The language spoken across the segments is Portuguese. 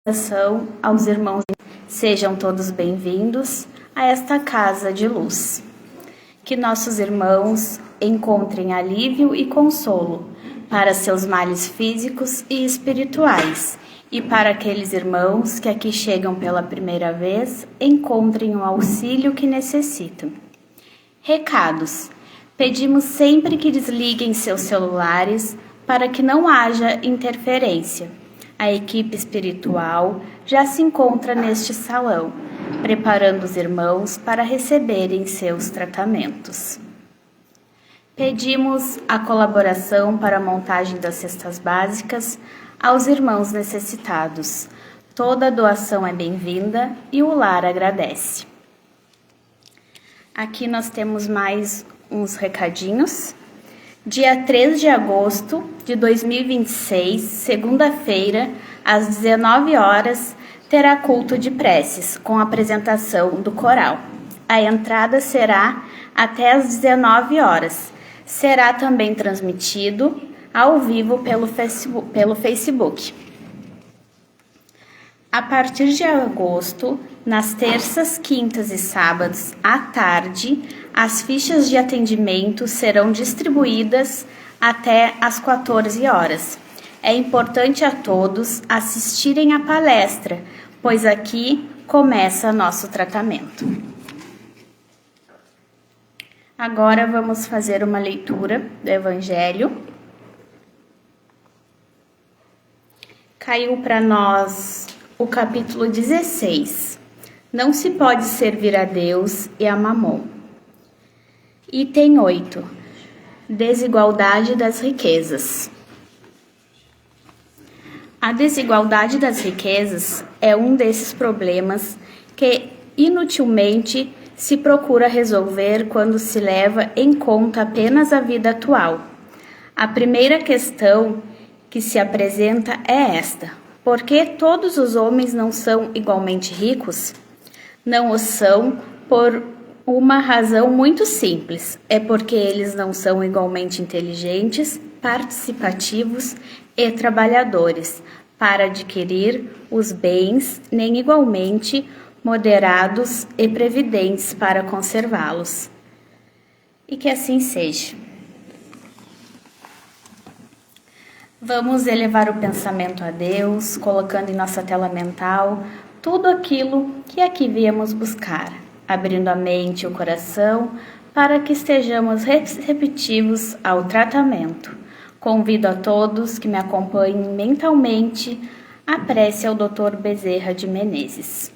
Saudação aos irmãos, sejam todos bem-vindos a esta casa de luz. Que nossos irmãos encontrem alívio e consolo para seus males físicos e espirituais, e para aqueles irmãos que aqui chegam pela primeira vez, encontrem o auxílio que necessitam. Recados: pedimos sempre que desliguem seus celulares para que não haja interferência. A equipe espiritual já se encontra neste salão, preparando os irmãos para receberem seus tratamentos. Pedimos a colaboração para a montagem das cestas básicas aos irmãos necessitados. Toda doação é bem-vinda e o lar agradece. Aqui nós temos mais uns recadinhos. Dia 3 de agosto de 2026, segunda-feira, às 19 horas, terá culto de preces, com apresentação do coral. A entrada será até às 19 horas. Será também transmitido ao vivo pelo Facebook. A partir de agosto, nas terças, quintas e sábados, à tarde, as fichas de atendimento serão distribuídas até às 14 horas. É importante a todos assistirem à palestra, pois aqui começa nosso tratamento. Agora vamos fazer uma leitura do Evangelho. Caiu para nós o capítulo 16. Não se pode servir a Deus e a Mamon. Item 8. Desigualdade das riquezas. A desigualdade das riquezas é um desses problemas que inutilmente se procura resolver quando se leva em conta apenas a vida atual. A primeira questão que se apresenta é esta: por que todos os homens não são igualmente ricos? Não o são por uma razão muito simples: é porque eles não são igualmente inteligentes, participativos e trabalhadores para adquirir os bens, nem igualmente moderados e previdentes para conservá-los. E que assim seja. Vamos elevar o pensamento a Deus, colocando em nossa tela mental tudo aquilo que aqui viemos buscar, abrindo a mente e o coração para que estejamos receptivos ao tratamento. Convido a todos que me acompanhem mentalmente a prece ao Dr. Bezerra de Menezes.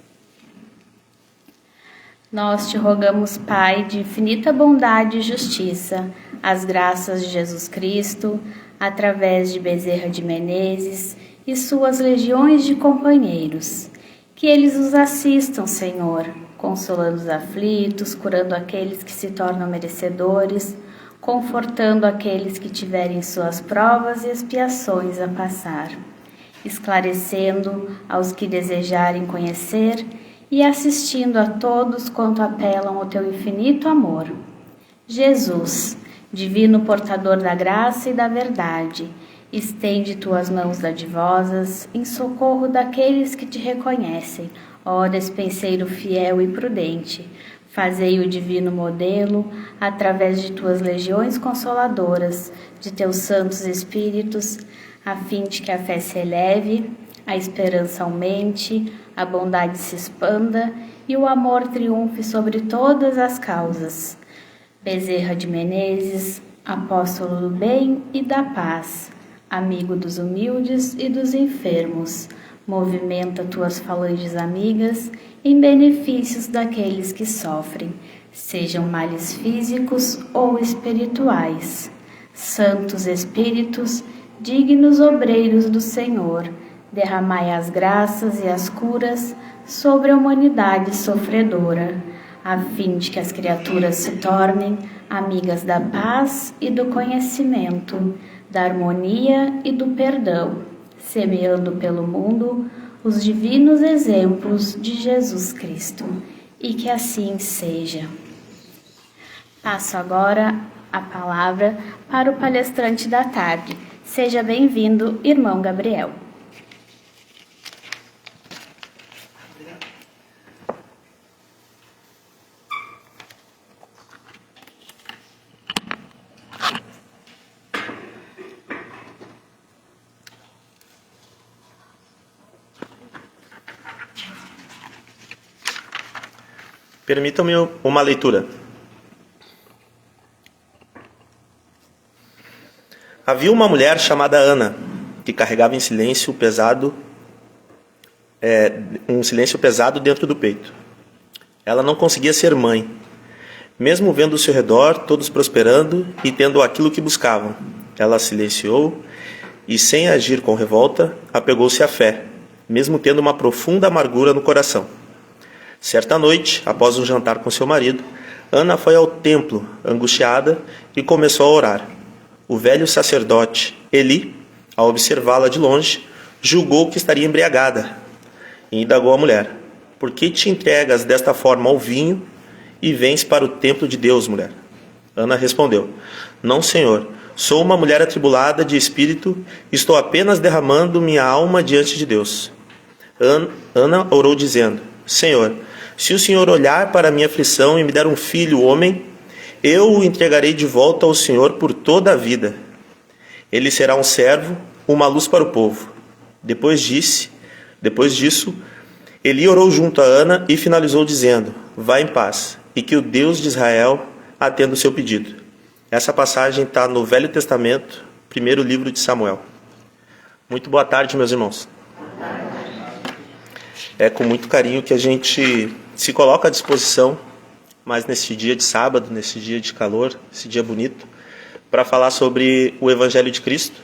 Nós te rogamos, Pai, de infinita bondade e justiça, as graças de Jesus Cristo, através de Bezerra de Menezes e suas legiões de companheiros. Que eles os assistam, Senhor, consolando os aflitos, curando aqueles que se tornam merecedores, confortando aqueles que tiverem suas provas e expiações a passar, esclarecendo aos que desejarem conhecer e assistindo a todos quanto apelam ao teu infinito amor. Jesus, divino portador da graça e da verdade, estende tuas mãos dadivosas em socorro daqueles que te reconhecem. Ó despenseiro fiel e prudente, fazei o divino modelo, através de tuas legiões consoladoras, de teus santos espíritos, a fim de que a fé se eleve, a esperança aumente, a bondade se expanda e o amor triunfe sobre todas as causas. Bezerra de Menezes, apóstolo do bem e da paz, amigo dos humildes e dos enfermos, movimenta tuas falanges amigas em benefícios daqueles que sofrem, sejam males físicos ou espirituais. Santos Espíritos, dignos obreiros do Senhor, derramai as graças e as curas sobre a humanidade sofredora, a fim de que as criaturas se tornem amigas da paz e do conhecimento, da harmonia e do perdão, semeando pelo mundo os divinos exemplos de Jesus Cristo. E que assim seja. Passo agora a palavra para o palestrante da tarde. Seja bem-vindo, irmão Gabriel. Permitam-me uma leitura. Havia uma mulher chamada Ana, que carregava um silêncio pesado dentro do peito. Ela não conseguia ser mãe, mesmo vendo ao seu redor todos prosperando e tendo aquilo que buscavam. Ela silenciou e, sem agir com revolta, apegou-se à fé, mesmo tendo uma profunda amargura no coração. Certa noite, após um jantar com seu marido, Ana foi ao templo, angustiada, e começou a orar. O velho sacerdote, Eli, ao observá-la de longe, julgou que estaria embriagada, e indagou a mulher: por que te entregas desta forma ao vinho e vens para o templo de Deus, mulher? Ana respondeu: não, Senhor, sou uma mulher atribulada de espírito, estou apenas derramando minha alma diante de Deus. Ana orou dizendo: Senhor, se o Senhor olhar para a minha aflição e me der um filho, homem, eu o entregarei de volta ao Senhor por toda a vida. Ele será um servo, uma luz para o povo. Depois disso, Eli orou junto a Ana e finalizou dizendo: vá em paz, e que o Deus de Israel atenda o seu pedido. Essa passagem está no Velho Testamento, primeiro livro de Samuel. Muito boa tarde, meus irmãos. É com muito carinho que a gente se coloca à disposição, mas nesse dia de sábado, nesse dia de calor, esse dia bonito, para falar sobre o Evangelho de Cristo,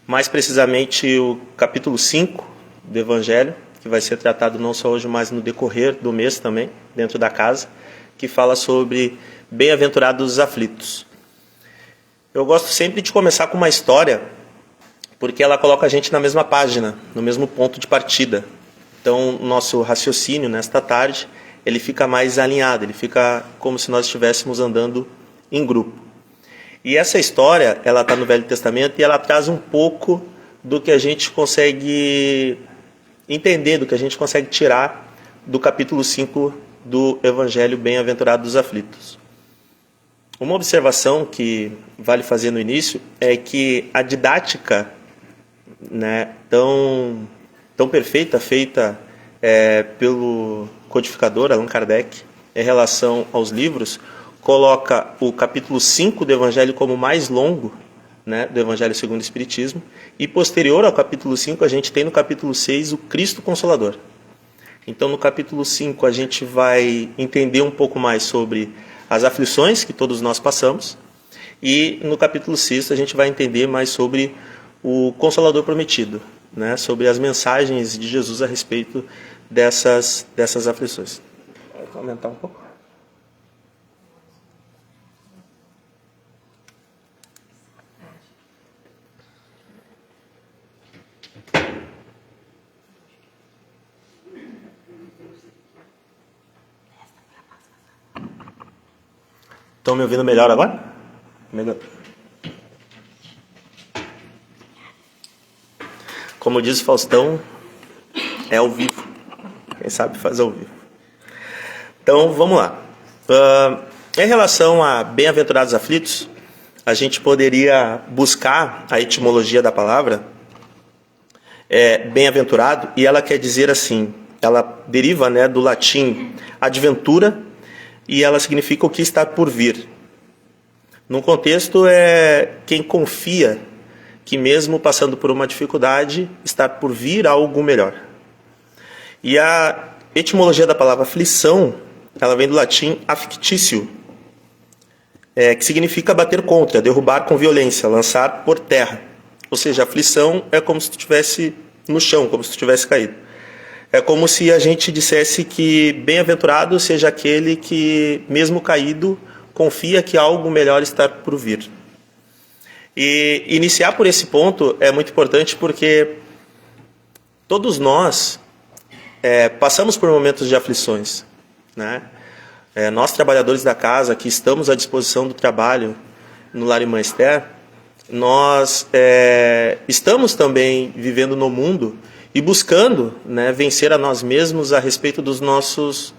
mais precisamente o capítulo 5 do Evangelho, que vai ser tratado não só hoje, mas no decorrer do mês também, dentro da casa, que fala sobre bem-aventurados os aflitos. Eu gosto sempre de começar com uma história, porque ela coloca a gente na mesma página, no mesmo ponto de partida. Então, o nosso raciocínio nesta tarde, ele fica mais alinhado, ele fica como se nós estivéssemos andando em grupo. E essa história, ela está no Velho Testamento e ela traz um pouco do que a gente consegue entender, do que a gente consegue tirar do capítulo 5 do Evangelho Bem-aventurado dos aflitos. Uma observação que vale fazer no início é que a didática, né, tão perfeita, feita pelo codificador Allan Kardec, em relação aos livros, coloca o capítulo 5 do Evangelho como mais longo, né, do Evangelho segundo o Espiritismo, e posterior ao capítulo 5 a gente tem no capítulo 6 o Cristo Consolador. Então no capítulo 5 a gente vai entender um pouco mais sobre as aflições que todos nós passamos, e no capítulo 6 a gente vai entender mais sobre o Consolador Prometido, né, sobre as mensagens de Jesus a respeito dessas aflições. Vou aumentar um pouco. Estão me ouvindo melhor agora? Melhor. Como diz o Faustão, é ao vivo. Quem sabe faz ao vivo. Então, vamos lá. Em relação a bem-aventurados aflitos, a gente poderia buscar a etimologia da palavra bem-aventurado, e ela quer dizer assim, ela deriva, né, do latim adventura, e ela significa o que está por vir. No contexto, é quem confia que mesmo passando por uma dificuldade, está por vir algo melhor. E a etimologia da palavra aflição, ela vem do latim afflictio, que significa bater contra, derrubar com violência, lançar por terra. Ou seja, aflição é como se tu estivesse no chão, como se tu tivesse caído. É como se a gente dissesse que bem-aventurado seja aquele que, mesmo caído, confia que algo melhor está por vir. E iniciar por esse ponto é muito importante porque todos nós passamos por momentos de aflições, né? Nós, trabalhadores da casa, que estamos à disposição do trabalho no Lar Irmã Esther, nós estamos também vivendo no mundo e buscando, né, vencer a nós mesmos a respeito dos nossos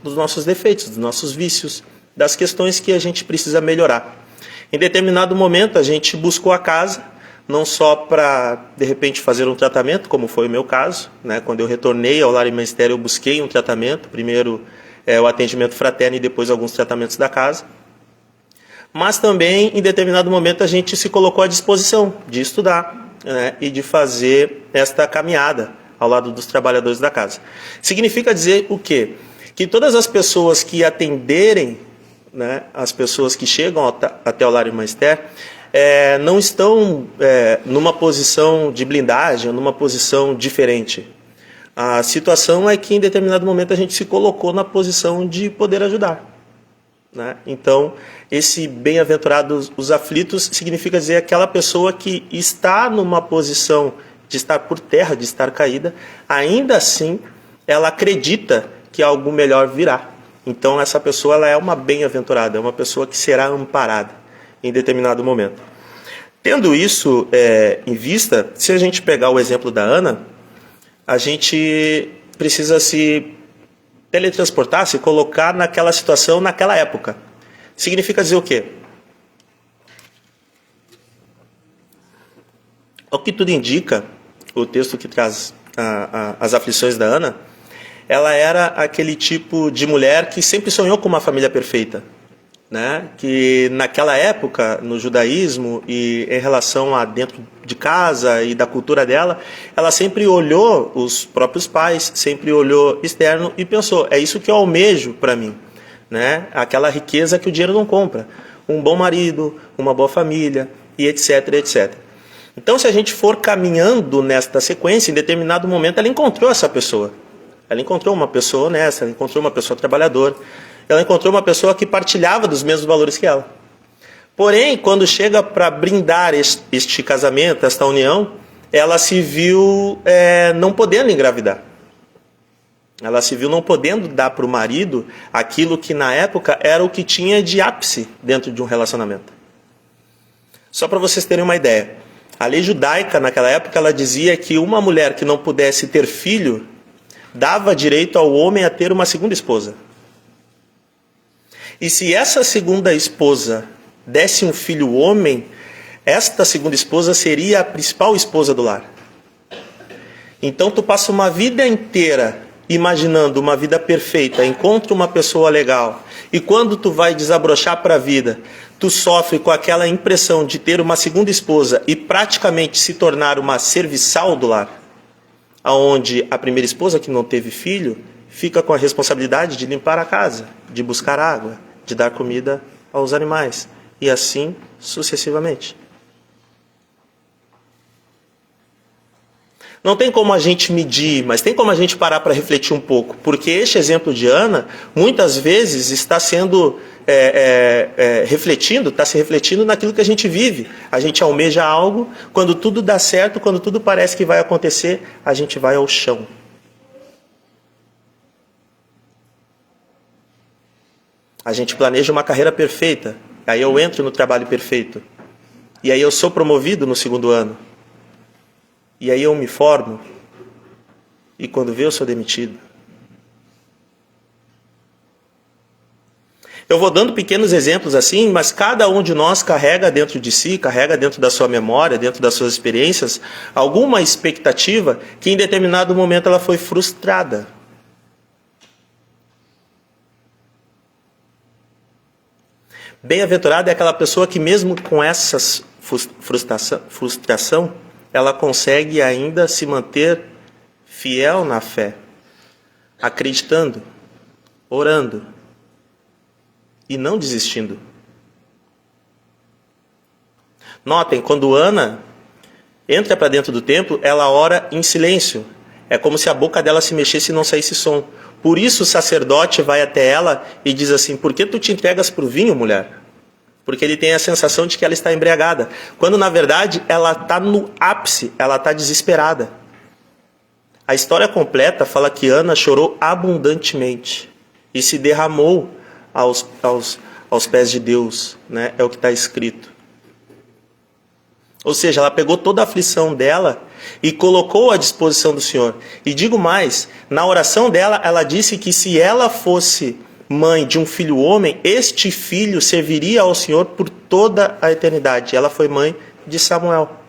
defeitos, dos nossos vícios, das questões que a gente precisa melhorar. Em determinado momento, a gente buscou a casa, não só para, de repente, fazer um tratamento, como foi o meu caso, né? Quando eu retornei ao Lar e Magistério, eu busquei um tratamento, primeiro o atendimento fraterno e depois alguns tratamentos da casa. Mas também, em determinado momento, a gente se colocou à disposição de estudar, né? E de fazer esta caminhada ao lado dos trabalhadores da casa. Significa dizer o quê? Que todas as pessoas que atenderem, né, as pessoas que chegam até o Lar e Magistério, não estão numa posição de blindagem, numa posição diferente. A situação é que em determinado momento a gente se colocou na posição de poder ajudar, né? Então, esse bem-aventurados os aflitos significa dizer aquela pessoa que está numa posição de estar por terra, de estar caída, ainda assim ela acredita que algo melhor virá. Então essa pessoa ela é uma bem-aventurada, é uma pessoa que será amparada em determinado momento. Tendo isso em vista, se a gente pegar o exemplo da Ana, a gente precisa se teletransportar, se colocar naquela situação, naquela época. Significa dizer o quê? O que tudo indica, o texto que traz as aflições da Ana, ela era aquele tipo de mulher que sempre sonhou com uma família perfeita, né? Que naquela época, no judaísmo e em relação a dentro de casa e da cultura dela, ela sempre olhou os próprios pais, sempre olhou externo e pensou, é isso que eu almejo para mim, né? Aquela riqueza que o dinheiro não compra, um bom marido, uma boa família e etc, etc. Então, se a gente for caminhando nesta sequência, em determinado momento ela encontrou essa pessoa. Ela encontrou uma pessoa honesta, ela encontrou uma pessoa trabalhadora, ela encontrou uma pessoa que partilhava dos mesmos valores que ela. Porém, quando chega para brindar este casamento, esta união, ela se viu não podendo engravidar. Ela se viu não podendo dar para o marido aquilo que na época era o que tinha de ápice dentro de um relacionamento. Só para vocês terem uma ideia, a lei judaica naquela época ela dizia que uma mulher que não pudesse ter filho dava direito ao homem a ter uma segunda esposa. E se essa segunda esposa desse um filho homem, esta segunda esposa seria a principal esposa do lar. Então tu passa uma vida inteira imaginando uma vida perfeita, encontra uma pessoa legal, e quando tu vai desabrochar para a vida, tu sofre com aquela impressão de ter uma segunda esposa e praticamente se tornar uma serviçal do lar, onde a primeira esposa, que não teve filho, fica com a responsabilidade de limpar a casa, de buscar água, de dar comida aos animais, e assim sucessivamente. Não tem como a gente medir, mas tem como a gente parar para refletir um pouco, porque este exemplo de Ana, muitas vezes está sendo está se refletindo naquilo que a gente vive. A gente almeja algo, quando tudo dá certo, quando tudo parece que vai acontecer, a gente vai ao chão. A gente planeja uma carreira perfeita, aí eu entro no trabalho perfeito, e aí eu sou promovido no segundo ano, e aí eu me formo, e quando vê eu sou demitido. Eu vou dando pequenos exemplos assim, mas cada um de nós carrega dentro de si, carrega dentro da sua memória, dentro das suas experiências, alguma expectativa que em determinado momento ela foi frustrada. Bem-aventurada é aquela pessoa que mesmo com essa frustração, ela consegue ainda se manter fiel na fé, acreditando, orando e não desistindo. Notem, quando Ana entra para dentro do templo, ela ora em silêncio. É como se a boca dela se mexesse e não saísse som. Por isso o sacerdote vai até ela e diz assim, por que tu te entregas para o vinho, mulher? Porque ele tem a sensação de que ela está embriagada. Quando na verdade ela está no ápice, ela está desesperada. A história completa fala que Ana chorou abundantemente e se derramou aos pés de Deus, né? É o que está escrito. Ou seja, ela pegou toda a aflição dela e colocou à disposição do Senhor. E digo mais, na oração dela, ela disse que se ela fosse mãe de um filho homem, este filho serviria ao Senhor por toda a eternidade. Ela foi mãe de Samuel.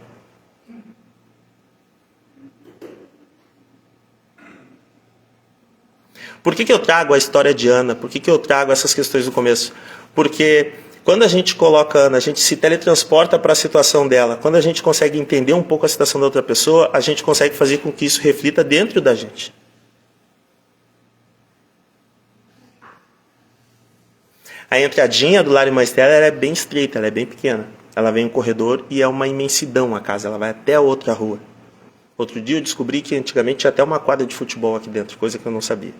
Por que eu trago a história de Ana? Por que eu trago essas questões do começo? Porque quando a gente coloca Ana, a gente se teletransporta para a situação dela. Quando a gente consegue entender um pouco a situação da outra pessoa, a gente consegue fazer com que isso reflita dentro da gente. A entradinha do lar e mãe Esther, ela é bem estreita, ela é bem pequena. Ela vem no corredor e é uma imensidão a casa, ela vai até a outra rua. Outro dia eu descobri que antigamente tinha até uma quadra de futebol aqui dentro, coisa que eu não sabia.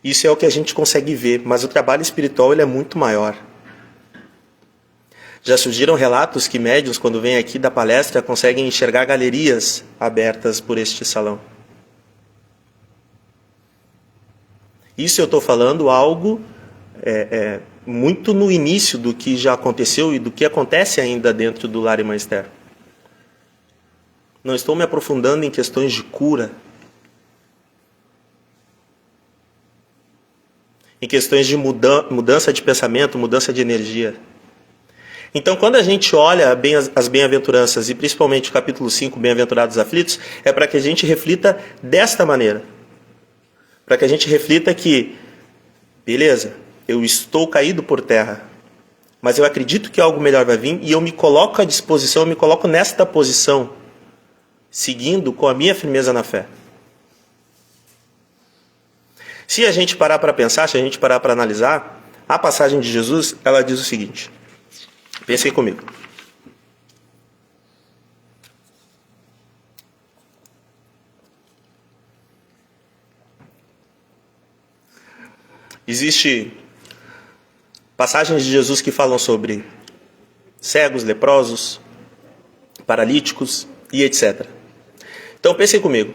Isso é o que a gente consegue ver, mas o trabalho espiritual ele é muito maior. Já surgiram relatos que médiuns, quando vêm aqui da palestra, conseguem enxergar galerias abertas por este salão. Isso eu estou falando algo muito no início do que já aconteceu e do que acontece ainda dentro do lar e mãe Esther. Não estou me aprofundando em questões de cura, em questões de mudança de pensamento, mudança de energia. Então, quando a gente olha bem as bem-aventuranças, e principalmente o capítulo 5, Bem-aventurados aflitos, é para que a gente reflita desta maneira. Para que a gente reflita que, beleza, eu estou caído por terra, mas eu acredito que algo melhor vai vir e eu me coloco à disposição, eu me coloco nesta posição, seguindo com a minha firmeza na fé. Se a gente parar para pensar, se a gente parar para analisar, a passagem de Jesus, ela diz o seguinte. Pensem comigo. Existem passagens de Jesus que falam sobre cegos, leprosos, paralíticos e etc. Então pensem comigo.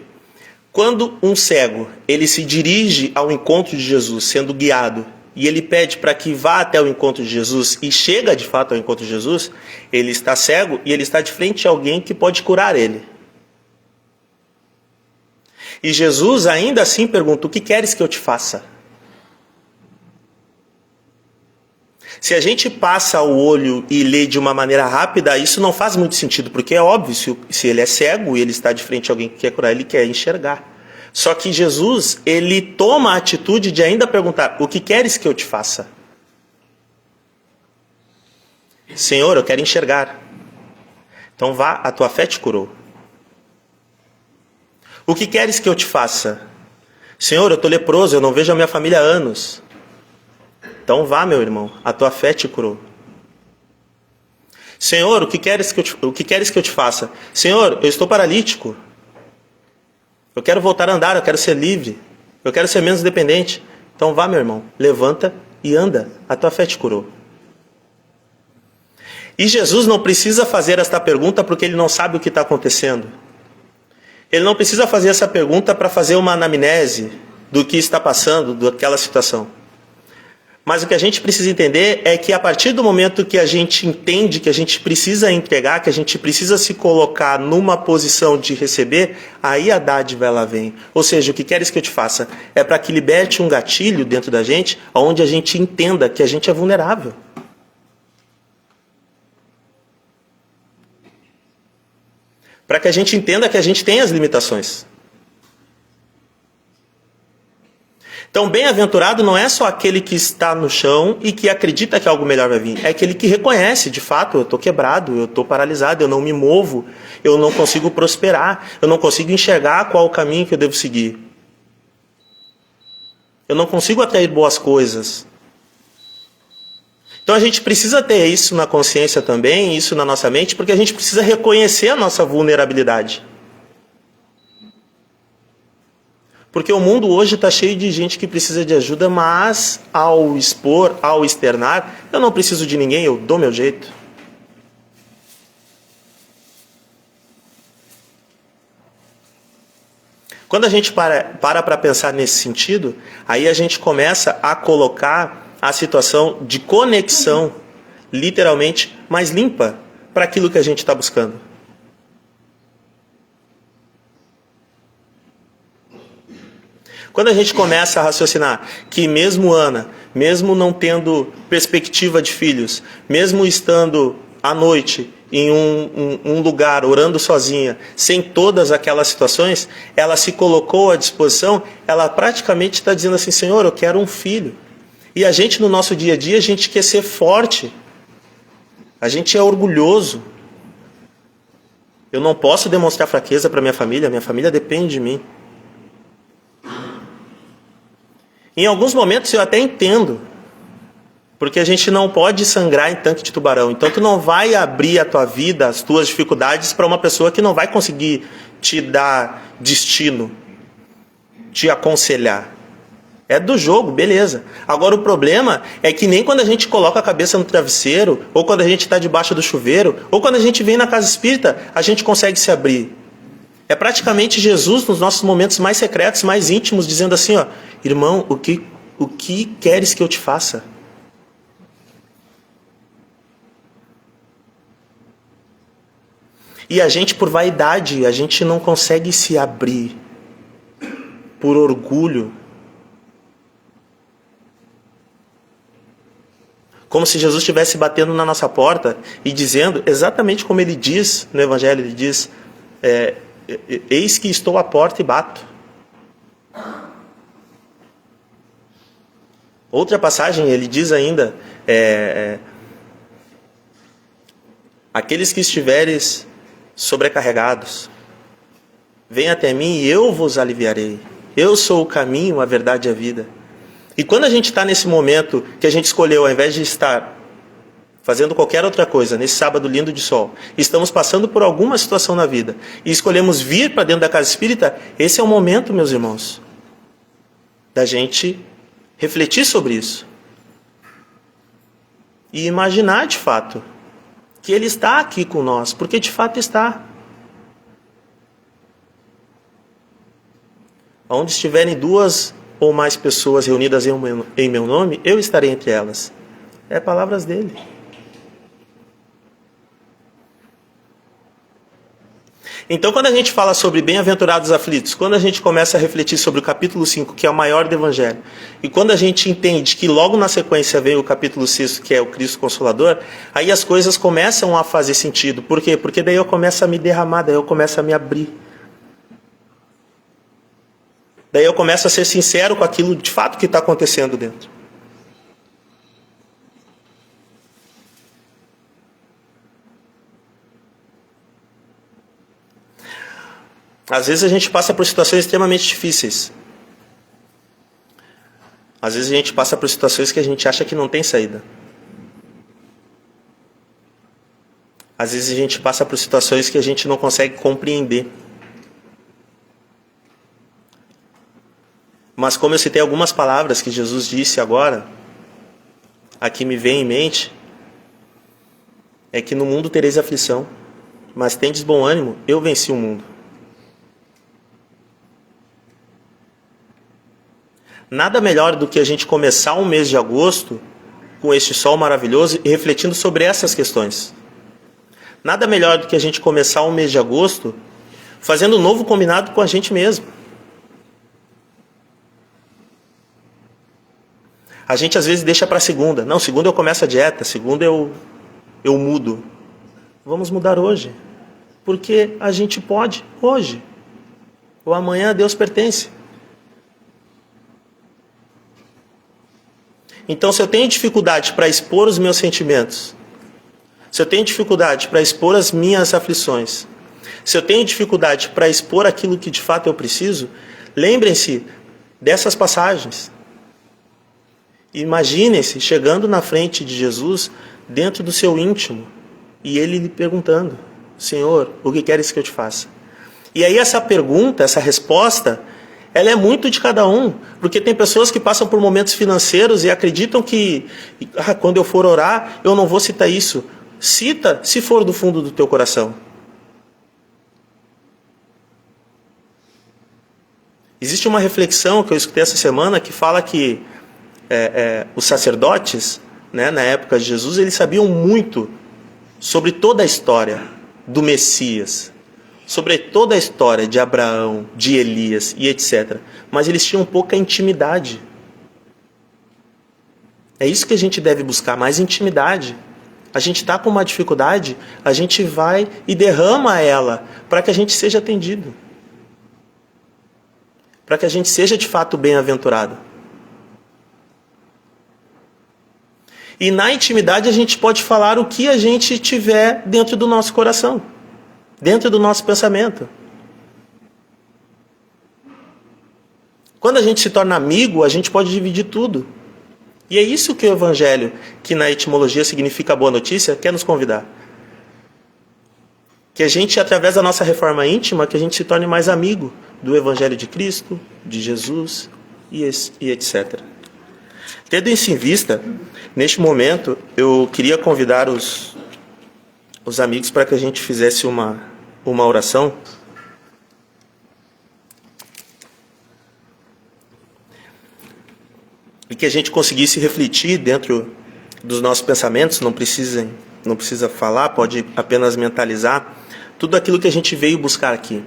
Quando um cego ele se dirige ao encontro de Jesus, sendo guiado, e ele pede para que vá até o encontro de Jesus e chega de fato ao encontro de Jesus, ele está cego e ele está de frente a alguém que pode curar ele. E Jesus ainda assim pergunta: o que queres que eu te faça? Se a gente passa o olho e lê de uma maneira rápida, isso não faz muito sentido, porque é óbvio, se ele é cego e ele está de frente a alguém que quer curar, ele quer enxergar. Só que Jesus, ele toma a atitude de ainda perguntar: o que queres que eu te faça? Senhor, eu quero enxergar. Então vá, a tua fé te curou. O que queres que eu te faça? Senhor, eu estou leproso, eu não vejo a minha família há anos. Então vá, meu irmão, a tua fé te curou. Senhor, o que queres que eu te faça? Senhor, eu estou paralítico. Eu quero voltar a andar, eu quero ser livre. Eu quero ser menos dependente. Então vá, meu irmão, levanta e anda. A tua fé te curou. E Jesus não precisa fazer esta pergunta porque ele não sabe o que está acontecendo. Ele não precisa fazer essa pergunta para fazer uma anamnese do que está passando, daquela situação. Mas o que a gente precisa entender é que a partir do momento que a gente entende que a gente precisa entregar, que a gente precisa se colocar numa posição de receber, aí a dádiva ela vem. Ou seja, o que queres que eu te faça? É para que liberte um gatilho dentro da gente, onde a gente entenda que a gente é vulnerável. Para que a gente entenda que a gente tem as limitações. Então, bem-aventurado não é só aquele que está no chão e que acredita que algo melhor vai vir. É aquele que reconhece, de fato, eu estou quebrado, eu estou paralisado, eu não me movo, eu não consigo prosperar, eu não consigo enxergar qual o caminho que eu devo seguir. Eu não consigo atrair boas coisas. Então a gente precisa ter isso na consciência também, isso na nossa mente, porque a gente precisa reconhecer a nossa vulnerabilidade. Porque o mundo hoje está cheio de gente que precisa de ajuda, mas ao expor, ao externar, eu não preciso de ninguém, eu dou meu jeito. Quando a gente para pensar nesse sentido, aí a gente começa a colocar a situação de conexão, literalmente, mais limpa para aquilo que a gente está buscando. Quando a gente começa a raciocinar que mesmo Ana, mesmo não tendo perspectiva de filhos, mesmo estando à noite em um lugar, orando sozinha, sem todas aquelas situações, ela se colocou à disposição, ela praticamente está dizendo assim, Senhor, eu quero um filho. E a gente no nosso dia a dia, a gente quer ser forte, a gente é orgulhoso. Eu não posso demonstrar fraqueza para minha família depende de mim. Em alguns momentos eu até entendo, porque a gente não pode sangrar em tanque de tubarão. Então tu não vai abrir a tua vida, as tuas dificuldades para uma pessoa que não vai conseguir te dar destino, te aconselhar. É do jogo, beleza. Agora o problema é que nem quando a gente coloca a cabeça no travesseiro, ou quando a gente está debaixo do chuveiro, ou quando a gente vem na casa espírita, a gente consegue se abrir. É praticamente Jesus nos nossos momentos mais secretos, mais íntimos, dizendo assim, ó, irmão, o que queres que eu te faça? E a gente, por vaidade, a gente não consegue se abrir. Por orgulho. Como se Jesus estivesse batendo na nossa porta e dizendo, exatamente como ele diz no Evangelho, ele diz, eis que estou à porta e bato. Outra passagem, ele diz ainda, aqueles que estiveres sobrecarregados, venham até mim e eu vos aliviarei. Eu sou o caminho, a verdade e a vida. E quando a gente está nesse momento que a gente escolheu, ao invés de estar fazendo qualquer outra coisa, nesse sábado lindo de sol, estamos passando por alguma situação na vida e escolhemos vir para dentro da casa espírita, esse é o momento, meus irmãos, da gente refletir sobre isso. E imaginar de fato que Ele está aqui com nós, porque de fato está. Onde estiverem duas ou mais pessoas reunidas em meu nome, eu estarei entre elas. É palavras dele. Então, quando a gente fala sobre bem-aventurados aflitos, quando a gente começa a refletir sobre o capítulo 5, que é o maior do Evangelho, e quando a gente entende que logo na sequência vem o capítulo 6, que é o Cristo Consolador, aí as coisas começam a fazer sentido. Por quê? Porque daí eu começo a me derramar, daí eu começo a me abrir. Daí eu começo a ser sincero com aquilo de fato que está acontecendo dentro. Às vezes a gente passa por situações extremamente difíceis. Às vezes a gente passa por situações que a gente acha que não tem saída. Às vezes a gente passa por situações que a gente não consegue compreender. Mas como eu citei algumas palavras que Jesus disse agora, aqui me vem em mente, é que no mundo tereis aflição, mas tendes bom ânimo, eu venci o mundo. Nada melhor do que a gente começar um mês de agosto com este sol maravilhoso e refletindo sobre essas questões. Nada melhor do que a gente começar um mês de agosto fazendo um novo combinado com a gente mesmo. A gente às vezes deixa para segunda. Não, segunda eu começo a dieta, segunda eu mudo. Vamos mudar hoje. Porque a gente pode hoje. O amanhã a Deus pertence. Então, se eu tenho dificuldade para expor os meus sentimentos, se eu tenho dificuldade para expor as minhas aflições, se eu tenho dificuldade para expor aquilo que de fato eu preciso, lembrem-se dessas passagens. Imaginem-se chegando na frente de Jesus, dentro do seu íntimo, e Ele lhe perguntando, Senhor, o que queres que eu te faça? E aí essa pergunta, essa resposta, ela é muito de cada um, porque tem pessoas que passam por momentos financeiros e acreditam que quando eu for orar, eu não vou citar isso. Cita, se for do fundo do teu coração. Existe uma reflexão que eu escutei essa semana que fala que os sacerdotes, né, na época de Jesus, eles sabiam muito sobre toda a história do Messias. sobre toda a história de Abraão, de Elias e etc. Mas eles tinham pouca intimidade. É isso que a gente deve buscar, mais intimidade. A gente está com uma dificuldade, a gente vai e derrama ela para que a gente seja atendido. Para que a gente seja de fato bem-aventurado. E na intimidade a gente pode falar o que a gente tiver dentro do nosso coração, dentro do nosso pensamento. Quando a gente se torna amigo, a gente pode dividir tudo. E é isso que o Evangelho, que na etimologia significa boa notícia, quer nos convidar. Que a gente, através da nossa reforma íntima, que a gente se torne mais amigo do Evangelho de Cristo, de Jesus e etc. Tendo isso em vista, neste momento, eu queria convidar os amigos para que a gente fizesse uma oração. E que a gente conseguisse refletir dentro dos nossos pensamentos, não precisa falar, pode apenas mentalizar, tudo aquilo que a gente veio buscar aqui.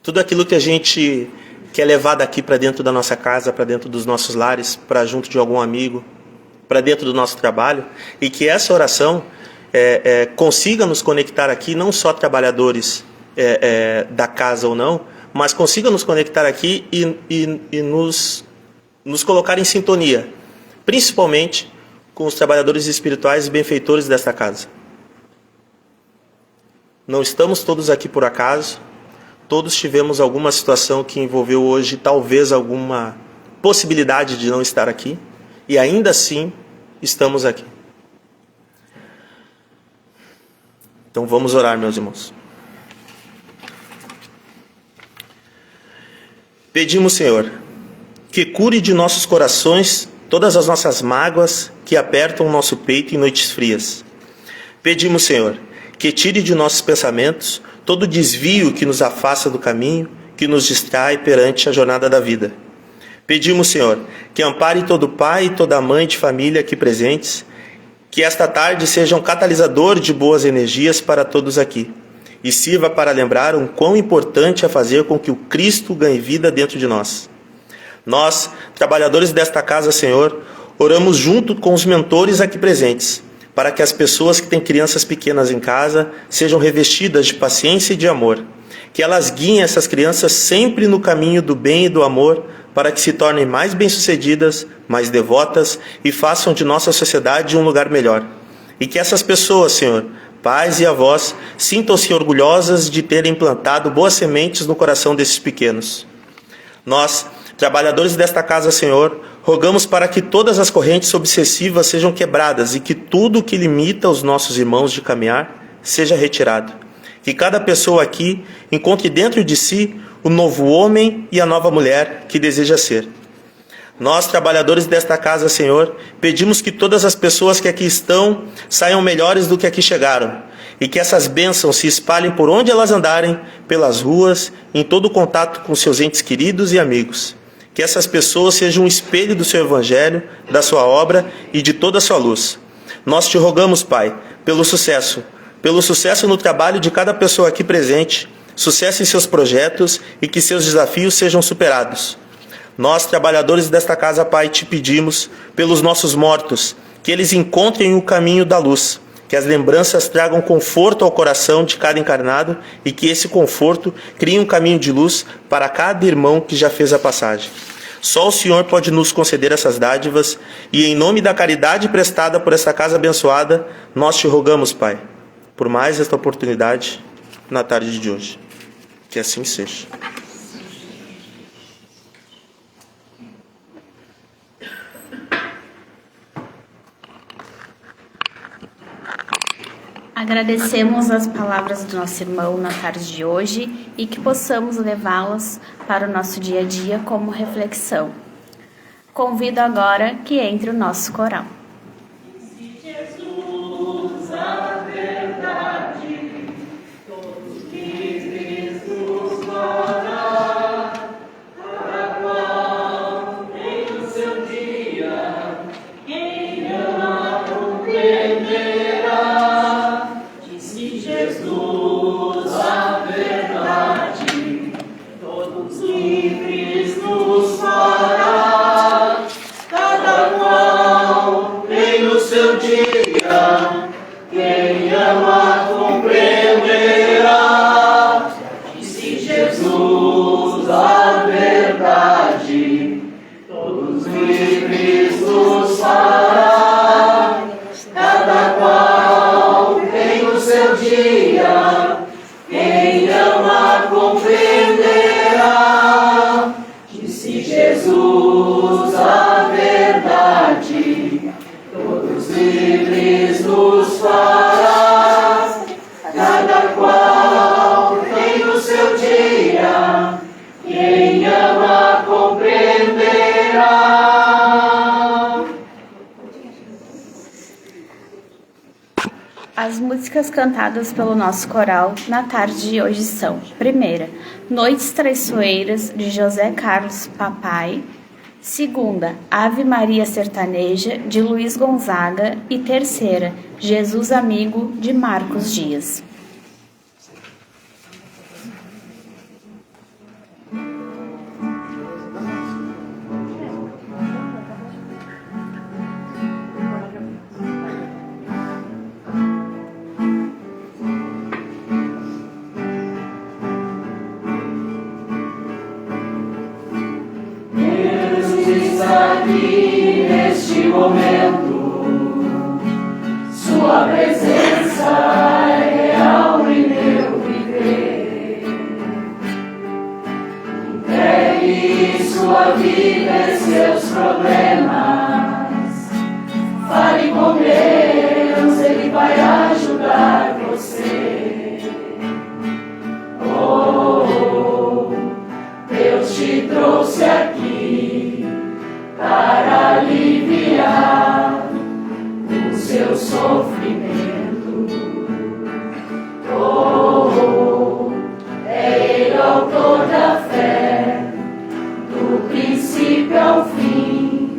Tudo aquilo que a gente quer levar daqui para dentro da nossa casa, para dentro dos nossos lares, para junto de algum amigo, para dentro do nosso trabalho, e que essa oração consiga nos conectar aqui, não só trabalhadores da casa ou não, mas consiga nos conectar aqui e nos colocar em sintonia, principalmente com os trabalhadores espirituais e benfeitores desta casa. Não estamos todos aqui por acaso, todos tivemos alguma situação que envolveu hoje talvez alguma possibilidade de não estar aqui, e ainda assim estamos aqui. Então vamos orar, meus irmãos. Pedimos, Senhor, que cure de nossos corações todas as nossas mágoas que apertam o nosso peito em noites frias. Pedimos, Senhor, que tire de nossos pensamentos todo desvio que nos afasta do caminho, que nos distrai perante a jornada da vida. Pedimos, Senhor, que ampare todo pai e toda mãe de família aqui presentes, que esta tarde seja um catalisador de boas energias para todos aqui, e sirva para lembrar o quão importante é fazer com que o Cristo ganhe vida dentro de nós. Nós, trabalhadores desta casa, Senhor, oramos junto com os mentores aqui presentes, para que as pessoas que têm crianças pequenas em casa sejam revestidas de paciência e de amor. Que elas guiem essas crianças sempre no caminho do bem e do amor, para que se tornem mais bem-sucedidas, mais devotas e façam de nossa sociedade um lugar melhor. E que essas pessoas, Senhor, pais e avós, sintam-se orgulhosas de terem plantado boas sementes no coração desses pequenos. Nós, trabalhadores desta casa, Senhor, rogamos para que todas as correntes obsessivas sejam quebradas e que tudo que limita os nossos irmãos de caminhar seja retirado. Que cada pessoa aqui encontre dentro de si o novo homem e a nova mulher que deseja ser. Nós, trabalhadores desta casa, Senhor, pedimos que todas as pessoas que aqui estão saiam melhores do que aqui chegaram, e que essas bênçãos se espalhem por onde elas andarem, pelas ruas, em todo contato com seus entes queridos e amigos. Que essas pessoas sejam um espelho do seu Evangelho, da sua obra e de toda a sua luz. Nós te rogamos, Pai, pelo sucesso no trabalho de cada pessoa aqui presente, sucesso em seus projetos e que seus desafios sejam superados. Nós, trabalhadores desta casa, Pai, te pedimos pelos nossos mortos, que eles encontrem o caminho da luz, que as lembranças tragam conforto ao coração de cada encarnado e que esse conforto crie um caminho de luz para cada irmão que já fez a passagem. Só o Senhor pode nos conceder essas dádivas e, em nome da caridade prestada por esta casa abençoada, nós te rogamos, Pai, por mais esta oportunidade na tarde de hoje. Que assim seja. Agradecemos as palavras do nosso irmão na tarde de hoje e que possamos levá-las para o nosso dia a dia como reflexão. Convido agora que entre o nosso coral. Jesus As músicas cantadas pelo nosso coral na tarde de hoje são: primeira, Noites Traiçoeiras, de José Carlos Papai; segunda, Ave Maria Sertaneja, de Luiz Gonzaga; e terceira, Jesus Amigo, de Marcos Dias. Aqui neste momento, Sua presença é real em meu viver. Entregue sua vida e seus problemas. Fale com Deus, Ele vai ajudar você. Oh, Deus te trouxe aqui para aliviar o seu sofrimento. Oh, é Ele autor da fé, do princípio ao fim,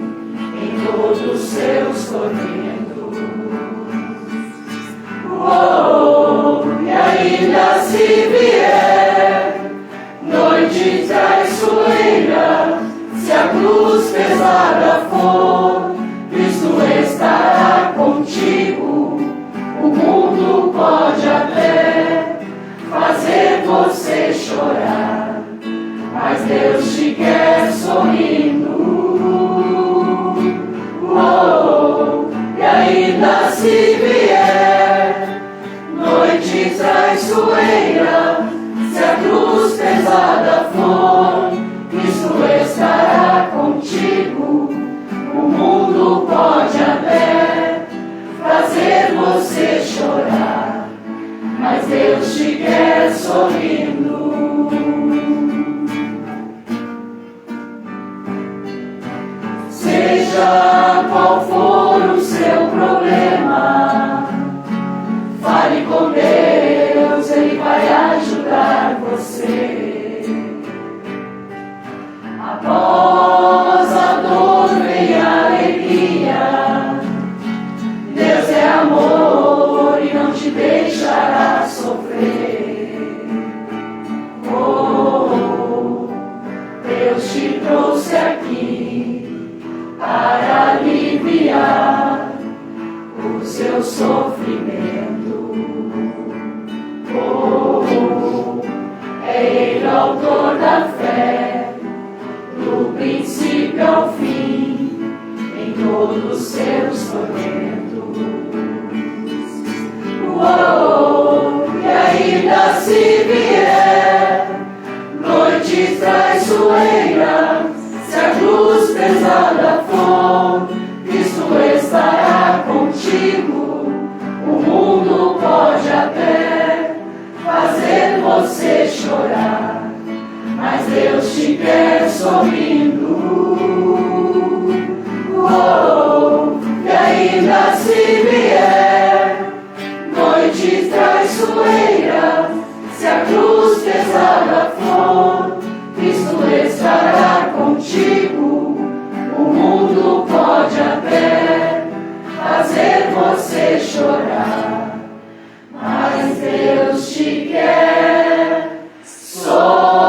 em todos os seus tormentos. Oh, e ainda se vier noite traiçoeira, se a cruz pesada for, Cristo estará contigo. O mundo pode até fazer você chorar, mas Deus te quer sorrindo. Oh, e ainda se vier noite traiçoeira, se a cruz pesada for, Cristo estará contigo. O mundo pode até fazer você chorar, mas Deus te quer sorrindo. Seja qual for o seu problema, fale com Deus, Ele vai ajudar você. Após a dor vem a alegria. Deus é amor e não te deixará sofrer. Oh, Deus te trouxe aqui para aliviar o seu sofrimento. Oh, é Ele autor da fé, do princípio ao fim, em todos os seus tormentos. Oh, e ainda se vier noite traiçoeira, se a cruz pesada for, Cristo estará contigo. O mundo pode até fazer você chorar, mas Deus te quer sorrindo. Oh, e ainda se vier noite traiçoeira, se a cruz pesada for, Cristo estará contigo. O mundo pode até fazer você chorar, mas Deus te quer sorrindo.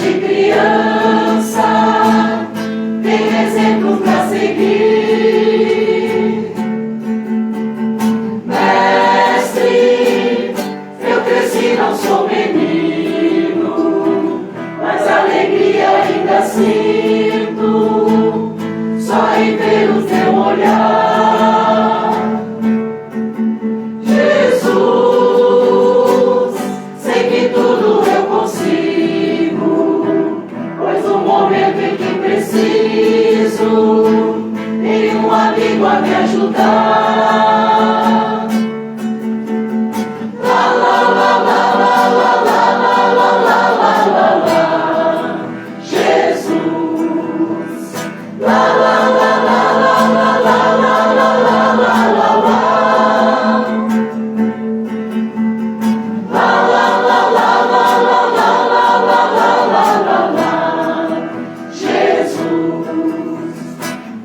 desde criança, tem exemplo pra seguir. Mestre, eu cresci, não sou menino, mas alegria ainda sinto, só em ver o teu olhar. Jesus, sei que tudo eu consigo, pois no momento em que preciso, tem um amigo a me ajudar. La la la la la la la la la la la la la. Jesus. La la la la la la la la la la la la la. La la la la la la la la la la la la. Jesus.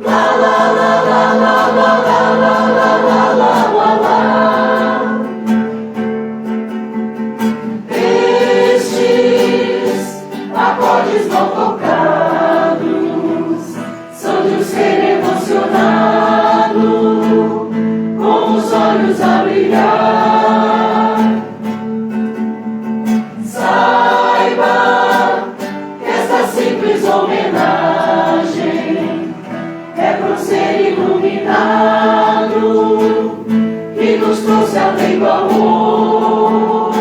La la la la la la la la la la la la. Estes acordes não tocados são de um ser emocionado, com os olhos a brilhar. Saiba que esta simples homenagem é pro ser iluminado que nos trouxe além do amor.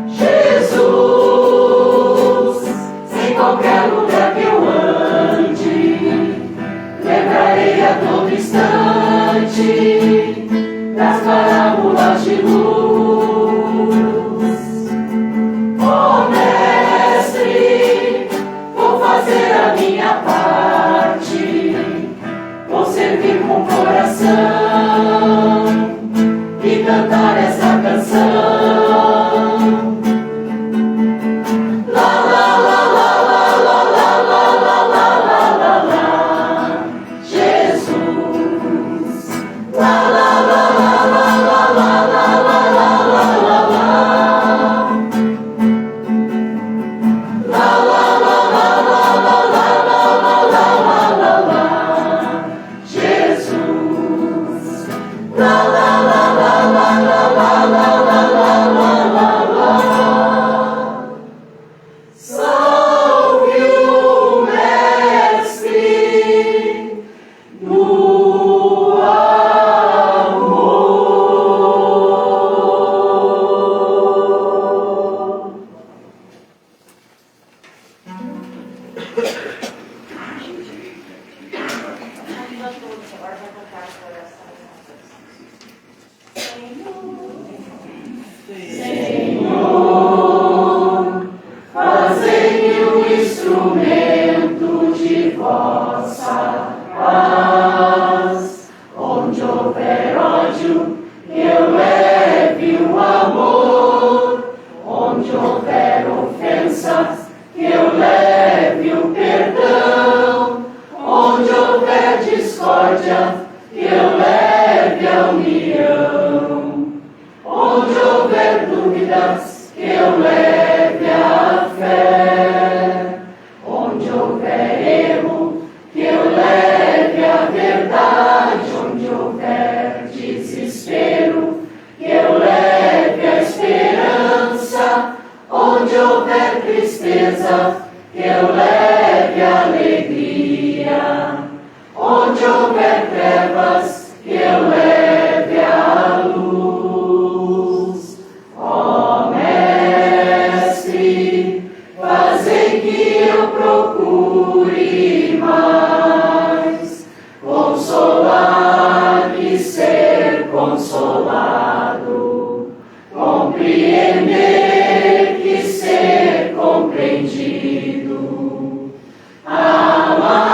Jesus, em qualquer lugar que eu ande, lembrarei a todo instante das parábolas de luz. Oh, mestre, vou fazer a minha parte, vou servir com coração e cantar essa canção. La la la la la la la la la la la la. Jesus. La la la la la la la la la la la la. La la la la la la la la la la la. Jesus. La la la la la la la la la la la. Salve o Mestre do amor. Senhor, fazei-me um instrumento de vossa paz. Onde houver ódio, que eu leve o amor. Onde houver ofensas, que eu leve o perdão. Onde houver discórdia, que eu leve a união. Onde houver dúvidas, que eu leve a fé. Onde houver erro, que eu leve a verdade. Onde houver desespero, que eu leve a esperança. Onde houver tristeza, que eu leve a alegria. Onde houver trevas, que eu leve a luz. Ó Mestre, fazei que eu procure mais consolar e ser consolado, compreender que ser compreendido, amar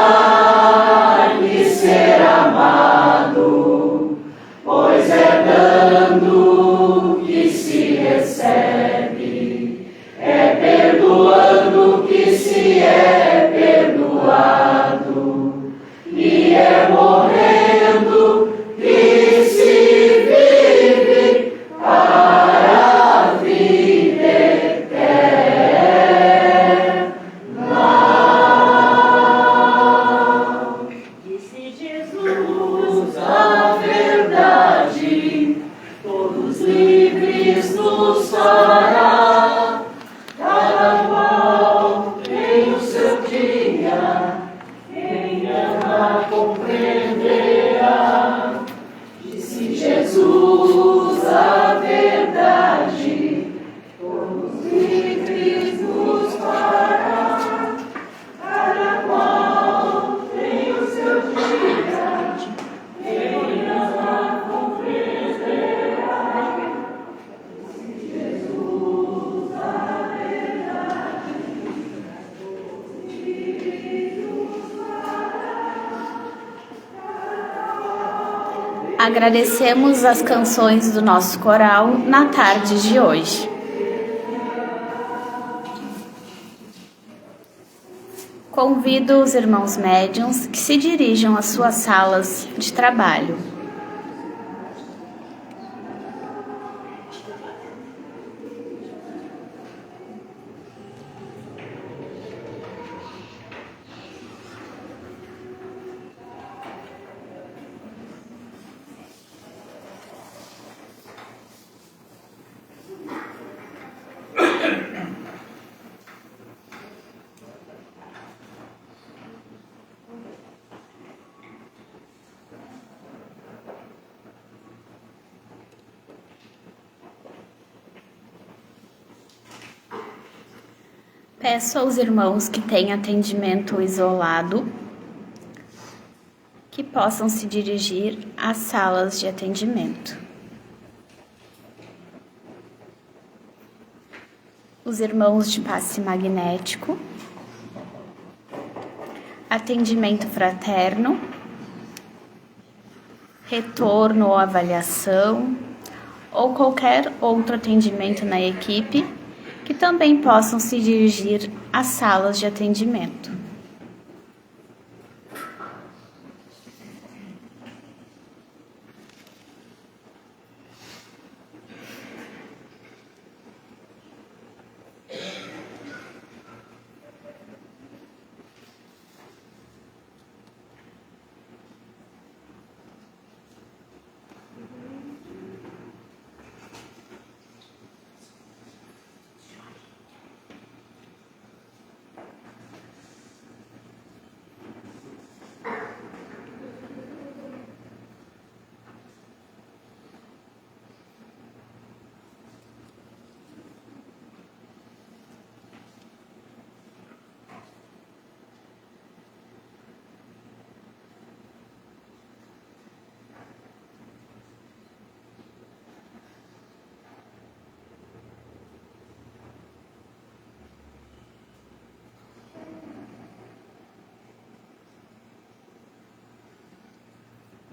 e ser amado, pois é dando que se recebe, é perdoando que se é perdoado. Agradecemos as canções do nosso coral na tarde de hoje. Convido os irmãos médiuns que se dirijam às suas salas de trabalho. Peço aos irmãos que têm atendimento isolado que possam se dirigir às salas de atendimento. Os irmãos de passe magnético, atendimento fraterno, retorno ou avaliação, ou qualquer outro atendimento na equipe, que também possam se dirigir às salas de atendimento.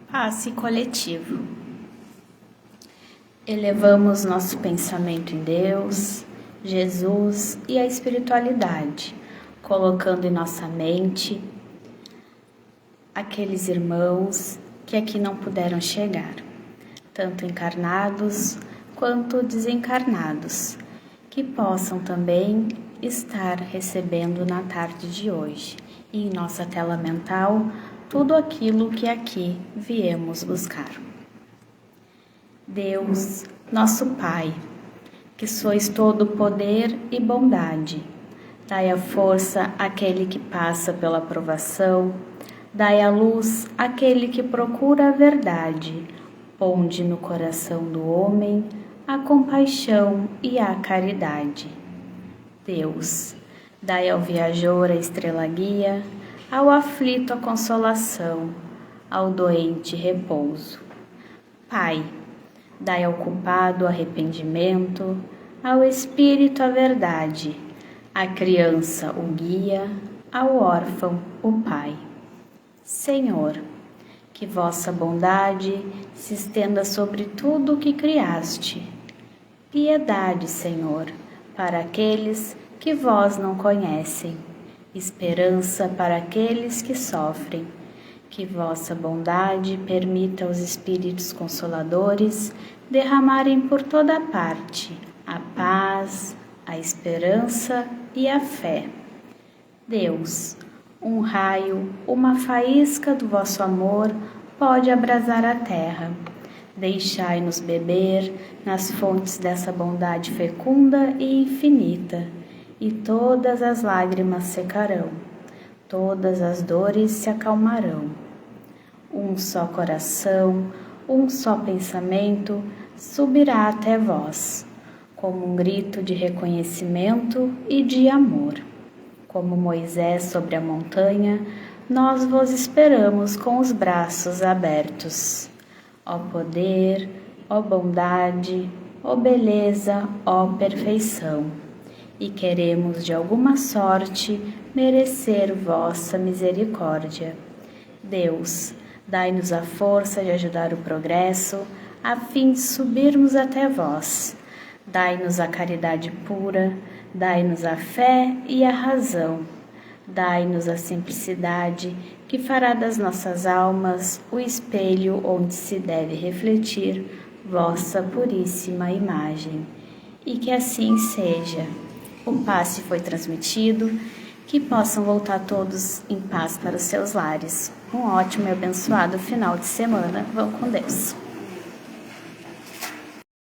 Passe coletivo. Elevamos nosso pensamento em Deus, Jesus e a espiritualidade, colocando em nossa mente aqueles irmãos que aqui não puderam chegar, tanto encarnados quanto desencarnados, que possam também estar recebendo na tarde de hoje, e em nossa tela mental, tudo aquilo que aqui viemos buscar. Deus, nosso Pai, que sois todo poder e bondade, dai a força àquele que passa pela provação, dai a luz àquele que procura a verdade, ponde no coração do homem a compaixão e a caridade. Deus, dai ao viajor a estrela guia, ao aflito a consolação, ao doente repouso. Pai, dai ao culpado arrependimento, ao espírito a verdade, à criança o guia, ao órfão o pai. Senhor, que vossa bondade se estenda sobre tudo o que criaste. Piedade, Senhor, para aqueles que vós não conhecem. Esperança para aqueles que sofrem. Que vossa bondade permita aos Espíritos Consoladores derramarem por toda parte a paz, a esperança e a fé. Deus, um raio, uma faísca do vosso amor pode abrasar a terra. Deixai-nos beber nas fontes dessa bondade fecunda e infinita, e todas as lágrimas secarão, todas as dores se acalmarão. Um só coração, um só pensamento subirá até vós, como um grito de reconhecimento e de amor. Como Moisés sobre a montanha, nós vos esperamos com os braços abertos. Ó poder, ó bondade, ó beleza, ó perfeição. E queremos de alguma sorte merecer vossa misericórdia. Deus, Dai-nos a força de ajudar o progresso, a fim de subirmos até vós. Dai-nos a caridade pura, dai-nos a fé e a razão. Dai-nos a simplicidade, que fará das nossas almas o espelho onde se deve refletir vossa puríssima imagem. E que assim seja. O passe foi transmitido, que possam voltar todos em paz para os seus lares. Um ótimo e abençoado final de semana. Vão com Deus.